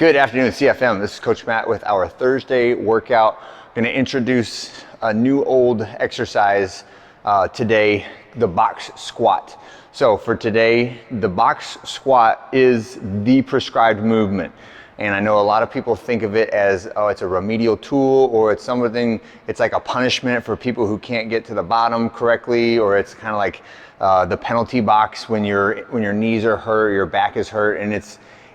Good afternoon, CFM. This is Coach Matt with our Thursday workout. I'm going to introduce a new old exercise today, the box squat. So for today, the box squat is the prescribed movement. And I know a lot of people think of it as, oh, it's a remedial tool, or it's something, it's like a punishment for people who can't get to the bottom correctly, or it's kind of like the penalty box when your knees are hurt, your back is hurt, and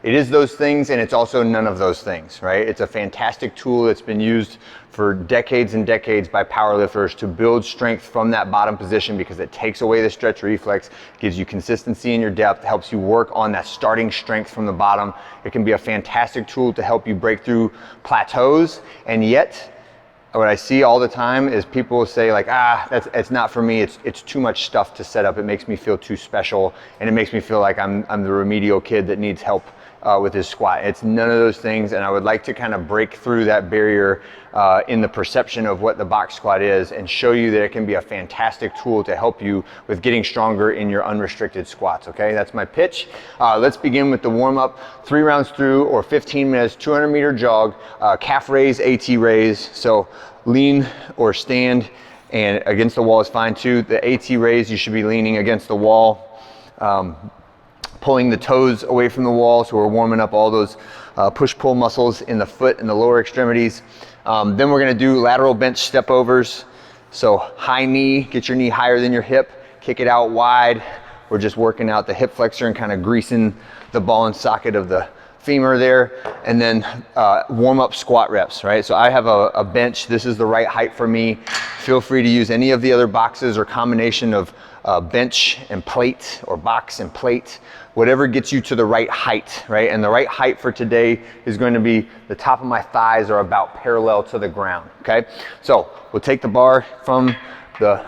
it is those things, and it's also none of those things, right? It's a fantastic tool that's been used for decades and decades by powerlifters to build strength from that bottom position because it takes away the stretch reflex, gives you consistency in your depth, helps you work on that starting strength from the bottom. It can be a fantastic tool to help you break through plateaus, and yet, what I see all the time is people say like, it's not for me, it's too much stuff to set up, it makes me feel too special, and it makes me feel like I'm the remedial kid that needs help with his squat. It's none of those things, and I would like to kind of break through that barrier in the perception of what the box squat is and show you that it can be a fantastic tool to help you with getting stronger in your unrestricted squats, okay? That's my pitch. Let's begin with the warm-up, 3 rounds through or 15 minutes, 200-meter jog, calf raise, AT raise. So lean or stand, and against the wall is fine too. The AT raise, you should be leaning against the wall, pulling the toes away from the wall, so we're warming up all those push-pull muscles in the foot and the lower extremities. Then we're gonna do lateral bench step overs. So high knee, get your knee higher than your hip, kick it out wide. We're just working out the hip flexor and kind of greasing the ball and socket of the femur there. And then warm up squat reps, right? So I have a bench. This is the right height for me. Feel free to use any of the other boxes or combination of bench and plate or box and plate, whatever gets you to the right height, right? And the right height for today is going to be the top of my thighs are about parallel to the ground, okay? So we'll take the bar from the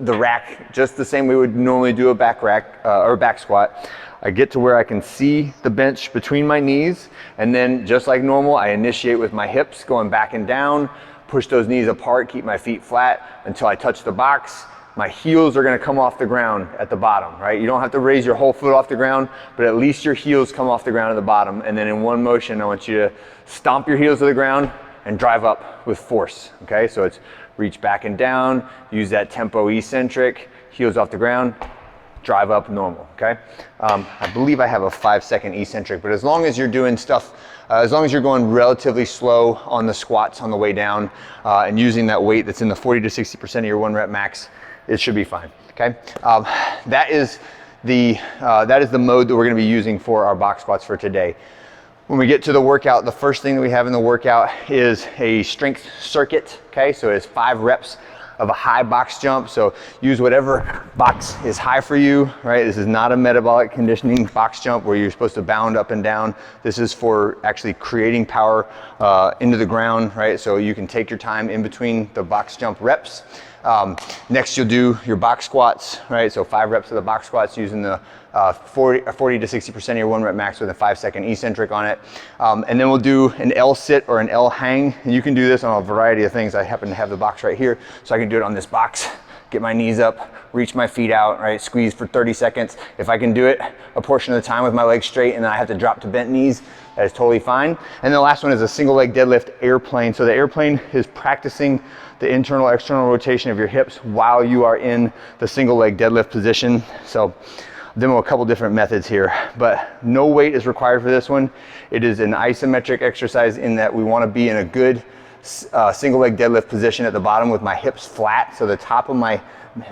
rack, just the same we would normally do a back rack or back squat. I get to where I can see the bench between my knees, and then just like normal, I initiate with my hips going back and down, push those knees apart, keep my feet flat until I touch the box. My heels are gonna come off the ground at the bottom, right? You don't have to raise your whole foot off the ground, but at least your heels come off the ground at the bottom. And then in one motion, I want you to stomp your heels to the ground and drive up with force, okay? So it's reach back and down, use that tempo eccentric, heels off the ground, drive up normal, okay? I believe I have a 5-second eccentric, but as long as you're doing stuff, as long as you're going relatively slow on the squats on the way down and using that weight that's in the 40 to 60% of your 1 rep max, it should be fine, okay? That is the mode that we're gonna be using for our box squats for today. When we get to the workout, the first thing that we have in the workout is a strength circuit, okay? So it's 5 reps of a high box jump. So use whatever box is high for you, right? This is not a metabolic conditioning box jump where you're supposed to bound up and down. This is for actually creating power into the ground, right? So you can take your time in between the box jump reps. Next you'll do your box squats, right? So 5 reps of the box squats using the 40 to 60% of your 1 rep max with a 5-second eccentric on it. And then we'll do an L sit or an L hang. And you can do this on a variety of things. I happen to have the box right here, so I can do it on this box, get my knees up, reach my feet out, right? Squeeze for 30 seconds. If I can do it a portion of the time with my legs straight and then I have to drop to bent knees, that is totally fine. And the last one is a single leg deadlift airplane. So the airplane is practicing the internal external rotation of your hips while you are in the single leg deadlift position. So demo a couple different methods here, but no weight is required for this one. It is an isometric exercise in that we want to be in a good single leg deadlift position at the bottom with my hips flat. So the top of my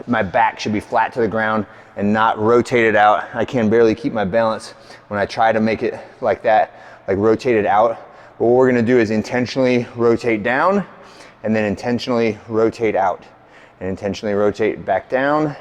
back should be flat to the ground and not rotated out. I can barely keep my balance when I try to make it like that, like rotated out. But what we're gonna do is intentionally rotate down and then intentionally rotate out and intentionally rotate back down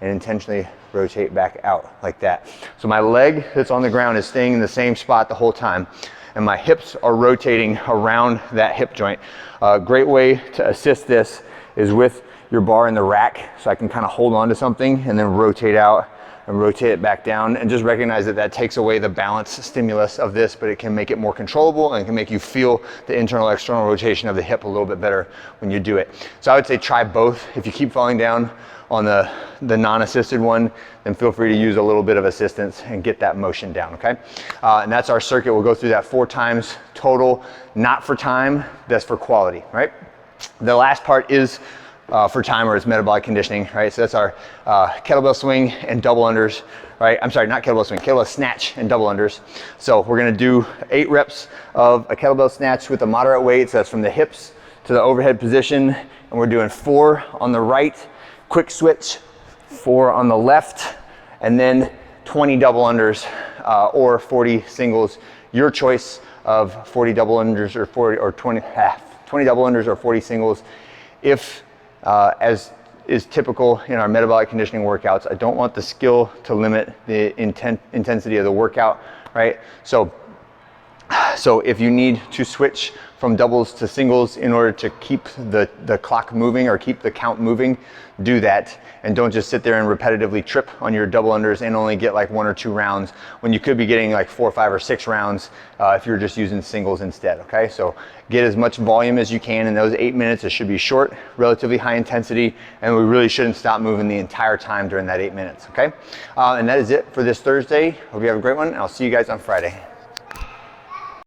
and intentionally rotate back out like that. So my leg that's on the ground is staying in the same spot the whole time, and my hips are rotating around that hip joint. A great way to assist this is with your bar in the rack, so I can kind of hold on to something and then rotate out and rotate it back down, and just recognize that that takes away the balance stimulus of this, but it can make it more controllable and can make you feel the internal external rotation of the hip a little bit better when you do it. So I would say try both. If you keep falling down on the non-assisted one, then feel free to use a little bit of assistance and get that motion down, okay? And that's our circuit. We'll go through that 4 times total, not for time, that's for quality, right? The last part is for time, or it's metabolic conditioning, right? So that's our kettlebell swing and double unders, right? I'm sorry, not kettlebell swing, kettlebell snatch and double unders. So we're gonna do 8 reps of a kettlebell snatch with a moderate weight. So that's from the hips to the overhead position. And we're doing 4 on the right, quick switch, 4 on the left, and then 20 double unders or 40 singles. Your choice of 40 double unders or 20 double unders or 40 singles. If as is typical in our metabolic conditioning workouts, I don't want the skill to limit the intensity of the workout, right? So if you need to switch from doubles to singles in order to keep the clock moving or keep the count moving, do that. And don't just sit there and repetitively trip on your double unders and only get like 1 or 2 rounds when you could be getting like 4, 5, or 6 rounds if you're just using singles instead, okay? So get as much volume as you can in those 8 minutes. It should be short, relatively high intensity, and we really shouldn't stop moving the entire time during that 8 minutes, okay? And that is it for this Thursday. Hope you have a great one, and I'll see you guys on Friday.